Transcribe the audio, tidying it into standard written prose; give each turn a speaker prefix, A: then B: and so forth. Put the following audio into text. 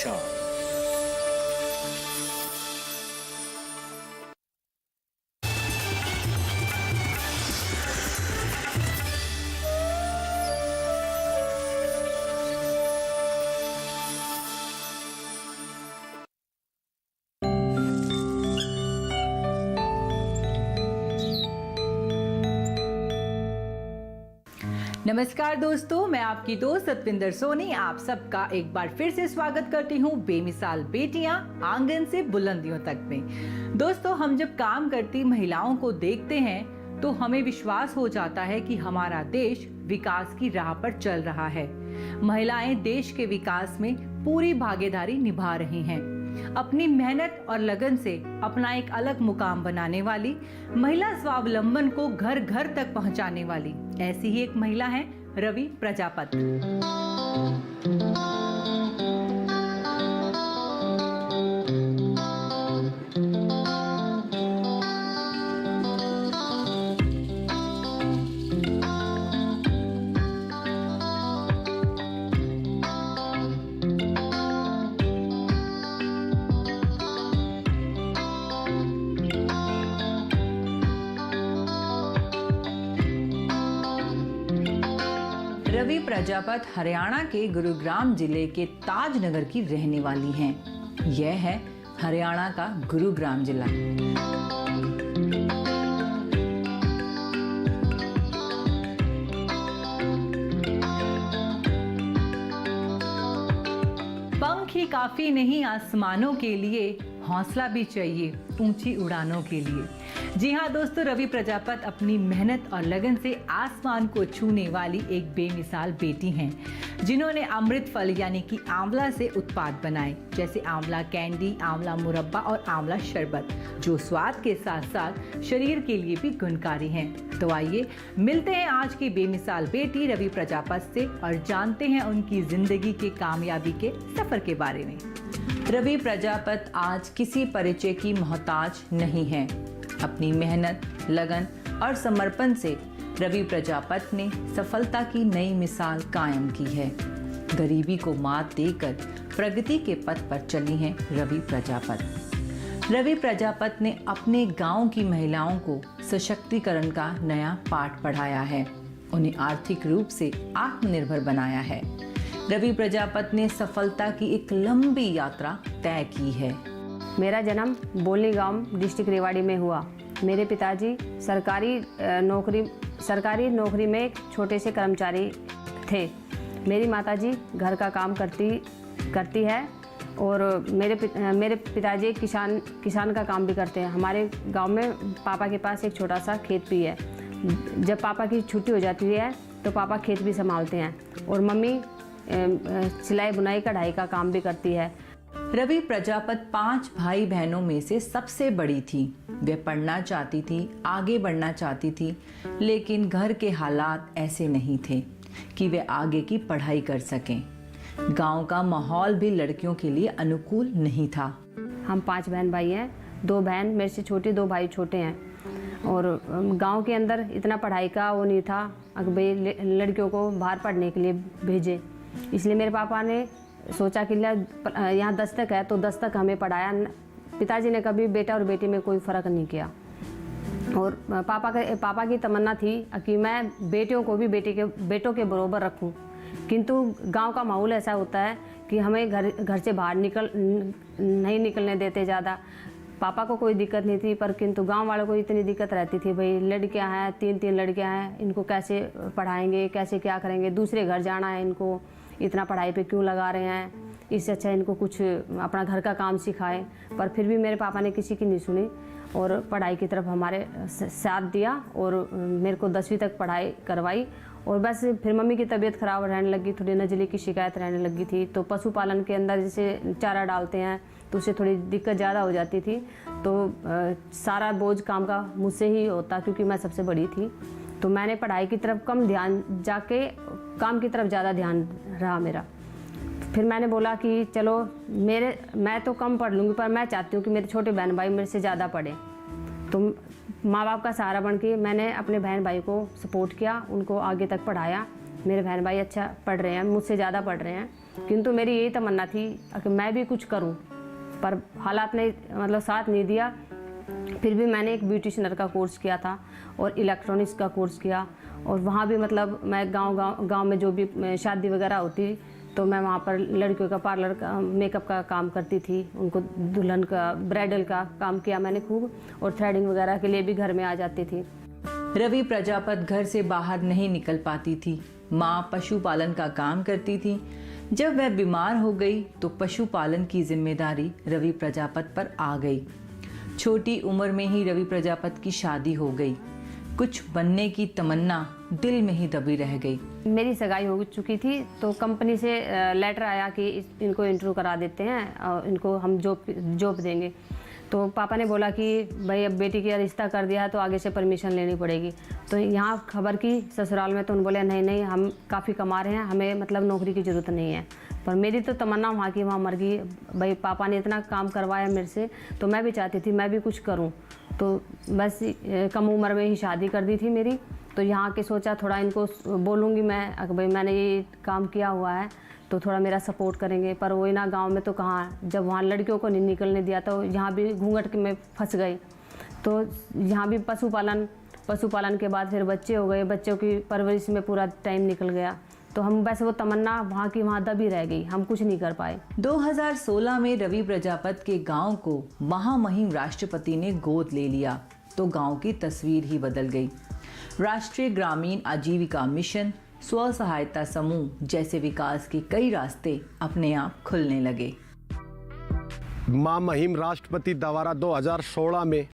A: शान।
B: नमस्कार दोस्तों, मैं आपकी दोस्त सतविंदर सोनी आप सबका एक बार फिर से स्वागत करती हूँ बेमिसाल बेटियां आंगन से बुलंदियों तक में। दोस्तों, हम जब काम करती महिलाओं को देखते हैं तो हमें विश्वास हो जाता है कि हमारा देश विकास की राह पर चल रहा है। महिलाएं देश के विकास में पूरी भागीदारी निभा रही हैं। अपनी मेहनत और लगन से अपना एक अलग मुकाम बनाने वाली, महिला स्वावलंबन को घर घर तक पहुंचाने वाली ऐसी ही एक महिला है रवि प्रजापति। रवि प्रजापति हरियाणा के गुरुग्राम जिले के ताजनगर की रहने वाली हैं। यह है हरियाणा का गुरुग्राम जिला। पंख ही काफी नहीं आसमानों के लिए, हौसला भी चाहिए ऊंची उड़ानों के लिए। जी हाँ दोस्तों, रवि प्रजापति अपनी मेहनत और लगन से आसमान को छूने वाली एक बेमिसाल बेटी हैं, जिन्होंने अमृत फल यानी कि आंवला से उत्पाद बनाए, जैसे आंवला कैंडी, आंवला मुरब्बा और आंवला शरबत, जो स्वाद के साथ साथ शरीर के लिए भी गुणकारी हैं। तो आइए मिलते हैं आज की बेमिसाल बेटी रवि प्रजापति से और जानते हैं उनकी जिंदगी के कामयाबी के सफर के बारे में। रवि प्रजापति आज किसी परिचय की मोहताज नहीं है। अपनी मेहनत, लगन और समर्पण से रवि प्रजापति ने सफलता की नई मिसाल कायम की है। गरीबी को मात देकर प्रगति के पथ पर चली हैं रवि प्रजापति। रवि प्रजापति ने अपने गांव की महिलाओं को सशक्तिकरण का नया पाठ पढ़ाया है, उन्हें आर्थिक रूप से आत्मनिर्भर बनाया है। रवि प्रजापति ने सफलता की एक लंबी यात्रा तय की है।
C: मेरा जन्म बोलनी गांव डिस्ट्रिक्ट रेवाड़ी में हुआ। मेरे पिताजी सरकारी नौकरी में एक छोटे से कर्मचारी थे। मेरी माताजी घर का काम करती है और मेरे पिताजी किसान का काम भी करते हैं। हमारे गांव में पापा के पास एक छोटा सा खेत भी है। जब पापा की छुट्टी हो जाती है तो पापा खेत भी संभालते हैं और मम्मी सिलाई बुनाई कढ़ाई का काम भी करती है।
B: रवि प्रजापति 5 भाई बहनों में से सबसे बड़ी थी। वे पढ़ना चाहती थी, आगे बढ़ना चाहती थी, लेकिन घर के हालात ऐसे नहीं थे कि वे आगे की पढ़ाई कर सकें। गांव का माहौल भी लड़कियों के लिए अनुकूल नहीं था।
C: हम 5 बहन भाई हैं, 2 बहन मेरे से छोटी, 2 भाई छोटे हैं और गांव के अंदर इतना पढ़ाई का वो नहीं था भाई लड़कियों को बाहर पढ़ने के लिए भेजे। इसलिए मेरे पापा ने सोचा कि यहाँ 10 तक है तो 10 तक हमें पढ़ाया। पिताजी ने कभी बेटा और बेटी में कोई फ़र्क नहीं किया और पापा की तमन्ना थी कि मैं बेटियों को भी बेटों के बराबर रखूं। किंतु गांव का माहौल ऐसा होता है कि हमें घर से बाहर नहीं निकलने देते ज़्यादा। पापा को कोई दिक्कत नहीं थी, पर किंतु गांव वालों को इतनी दिक्कत रहती थी, भाई लड़कियां हैं, 3 लड़कियां हैं, इनको कैसे पढ़ाएंगे, कैसे क्या करेंगे, दूसरे घर जाना है, इनको इतना पढ़ाई पे क्यों लगा रहे हैं, इससे अच्छा इनको कुछ अपना घर का काम सिखाएं। पर फिर भी मेरे पापा ने किसी की नहीं सुनी और पढ़ाई की तरफ हमारे साथ दिया और मेरे को 10वीं तक पढ़ाई करवाई। और बस फिर मम्मी की तबीयत ख़राब रहने लगी, थोड़ी नज़ले की शिकायत रहने लगी थी, तो पशुपालन के अंदर जैसे चारा डालते हैं तो उससे थोड़ी दिक्कत ज़्यादा हो जाती थी। तो सारा बोझ काम का मुझसे ही होता क्योंकि मैं सबसे बड़ी थी। तो मैंने पढ़ाई की तरफ कम ध्यान जाके काम की तरफ ज़्यादा ध्यान रहा मेरा। फिर मैंने बोला कि चलो मैं तो कम पढ़ लूँगी, पर मैं चाहती हूँ कि मेरे छोटे बहन भाई मेरे से ज़्यादा पढ़ें। तो माँ बाप का सहारा बन के मैंने अपने बहन भाई को सपोर्ट किया, उनको आगे तक पढ़ाया। मेरे बहन भाई अच्छा पढ़ रहे हैं, मुझसे ज़्यादा पढ़ रहे हैं। किंतु मेरी यही तमन्ना थी कि मैं भी कुछ करूं, पर हालात ने मतलब साथ नहीं दिया। फिर भी मैंने एक ब्यूटिशनर का कोर्स किया था और इलेक्ट्रॉनिक्स का कोर्स किया, और वहाँ भी मतलब मैं गांव में जो भी शादी वगैरह होती तो मैं वहाँ पर लड़कियों का पार्लर का मेकअप का काम करती थी, उनको दुल्हन का ब्राइडल का काम किया मैंने खूब, और थ्रेडिंग वगैरह के लिए भी घर में आ जाती थी।
B: रवि प्रजापत घर से बाहर नहीं निकल पाती थी। माँ पशुपालन का काम करती थी। जब वह बीमार हो गई तो पशुपालन की जिम्मेदारी रवि प्रजापत पर आ गई। छोटी उम्र में ही रवि प्रजापत की शादी हो गई। कुछ बनने की तमन्ना दिल में ही दबी रह गई।
C: मेरी सगाई हो चुकी थी तो कंपनी से लेटर आया कि इनको इंटरव्यू करा देते हैं और इनको हम जॉब देंगे। तो पापा ने बोला कि भाई अब बेटी का रिश्ता कर दिया है तो आगे से परमिशन लेनी पड़ेगी। तो यहाँ खबर की ससुराल में तो उन्होंने बोले नहीं हम काफ़ी कमा रहे हैं, हमें मतलब नौकरी की ज़रूरत नहीं है। पर मेरी तो तमन्ना वहाँ की वहाँ मर गई। भाई पापा ने इतना काम करवाया मेरे से, तो मैं भी चाहती थी मैं भी कुछ करूँ। तो बस कम उम्र में ही शादी कर दी थी मेरी। तो यहाँ के सोचा थोड़ा इनको बोलूँगी मैं कि भाई मैंने ये काम किया हुआ है तो थोड़ा मेरा सपोर्ट करेंगे। पर वही ना, गांव में तो कहाँ, जब वहाँ लड़कियों को नहीं निकलने दिया तो यहाँ भी घूंघट में फंस गई। तो यहाँ भी पशुपालन के बाद फिर बच्चे हो गए, बच्चों की परवरिश में पूरा टाइम निकल गया। तो हम बस वो तमन्ना वहाँ की वहाँ दबी रह गई, हम कुछ नहीं कर पाए।
B: 2016 में रवि प्रजापत के गांव को महामहिम राष्ट्रपति ने गोद ले लिया तो गांव की तस्वीर ही बदल गई। राष्ट्रीय ग्रामीण आजीविका मिशन, स्व सहायता समूह जैसे विकास के कई रास्ते अपने आप खुलने लगे।
A: महामहिम राष्ट्रपति द्वारा 2016 में